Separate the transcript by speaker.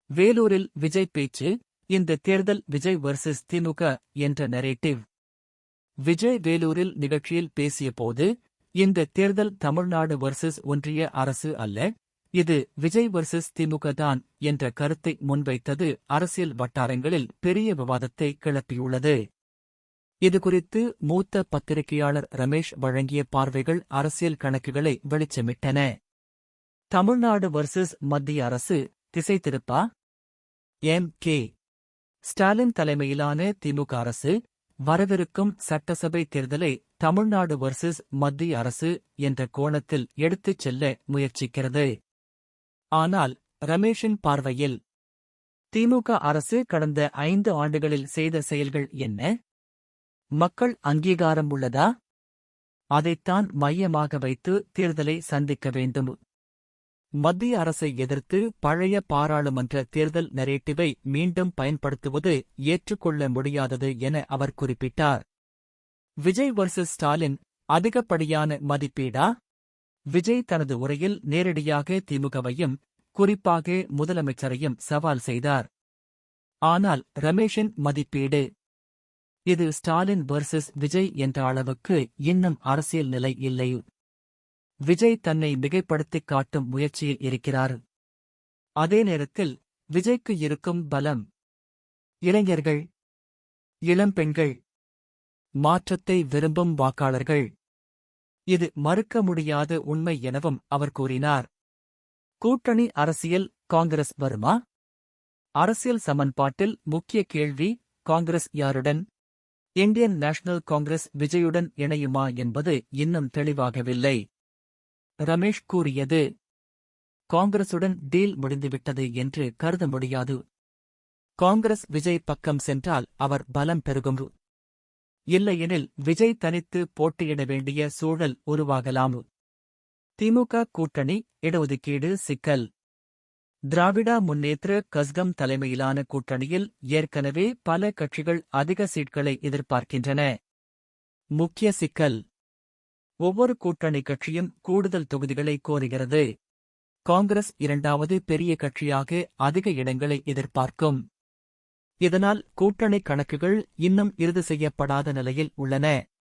Speaker 1: வேலூரில் விஜய் பேச்சு, இந்த தேர்தல் விஜய் வெர்சஸ் திமுக என்ற நரேட்டிவ். விஜய் வேலூரில் நிகழ்ச்சியில் பேசியபோது, இந்த தேர்தல் தமிழ்நாடு வெர்சஸ் ஒன்றிய அரசு அல்ல, இது விஜய் வெர்சஸ் திமுக தான் என்ற கருத்தை முன்வைத்தது அரசியல் வட்டாரங்களில் பெரிய விவாதத்தை கிளப்பியுள்ளது. இதுகுறித்து மூத்த பத்திரிகையாளர் ரமேஷ் வழங்கிய பார்வைகள் அரசியல் கணக்குகளை வெளிச்சமிட்டன. தமிழ்நாடு வெர்சஸ் மத்திய அரசு திசை திருப்பா? கே. ஸ்டாலின் தலைமையிலான திமுக அரசு வரவிருக்கும் சட்டசபை தேர்தலை தமிழ்நாடு வெர்சஸ் மத்திய அரசு என்ற கோணத்தில் எடுத்துச் செல்ல முயற்சிக்கிறது. ஆனால் ரமேஷின் பார்வையில் திமுக அரசு கடந்த 5 ஆண்டுகளில் செய்த செயல்கள் என்ன? மக்கள் அங்கீகாரம் உள்ளதா? அதைத்தான் மையமாக வைத்து தேர்தலை சந்திக்க வேண்டும். மத்திய அரசை எதிர்த்து பழைய பாராளுமன்ற தேர்தல் நரேட்டிவை மீண்டும் பயன்படுத்துவது ஏற்றுக்கொள்ள முடியாதது என அவர் குறிப்பிட்டார். விஜய் வெர்சஸ் ஸ்டாலின் அதிகப்படியான மதிப்பீடா? விஜய் தனது உரையில் நேரடியாக திமுகவையும் குறிப்பாக முதலமைச்சரையும் சவால் செய்தார். ஆனால் ரமேஷின் மதிப்பீடு, இது ஸ்டாலின் வெர்சஸ் விஜய் என்ற அளவுக்கு இன்னும் அரசியல் நிலை இல்லை. விஜய் தன்னை மிகைப்படுத்திக் காட்டும் முயற்சியில் இருக்கிறார். அதே நேரத்தில் விஜய்க்கு இருக்கும் பலம் இளைஞர்கள், இளம்பெண்கள், மாற்றத்தை விரும்பும் வாக்காளர்கள். இது மறுக்க முடியாத உண்மை எனவும் அவர் கூறினார். கூட்டணி அரசியல் காங்கிரஸ் வருமா? அரசியல் சமன்பாட்டில் முக்கிய கேள்வி, காங்கிரஸ் யாருடன்? இந்தியன் நேஷனல் காங்கிரஸ் விஜயுடன் இணையுமா என்பது இன்னும் தெளிவாகவில்லை. ரமேஷ் கூறியது, காங்கிரசுடன் டீல் முடிந்துவிட்டது என்று கருத முடியாது. காங்கிரஸ் விஜய் பக்கம் சென்றால் அவர் பலம் பெருகும். இல்லையெனில் விஜய் தனித்து போட்டியிட வேண்டிய சூழல் உருவாகலாம். திமுக கூட்டணி இடஒதுக்கீடு சிக்கல். திராவிடா முன்னேற்ற கஸ்கம் தலைமையிலான கூட்டணியில் ஏற்கனவே பல கட்சிகள் அதிக சீட்களை எதிர்பார்க்கின்றன. முக்கிய சிக்கல், ஒவ்வொரு கூட்டணி கட்சியும் கூடுதல் தொகுதிகளை கோருகிறது. காங்கிரஸ் 2வது பெரிய கட்சியாக அதிக இடங்களை எதிர்பார்க்கும். இதனால் கூட்டணி கணக்குகள் இன்னும் இறுதி செய்யப்படாத நிலையில் உள்ளன.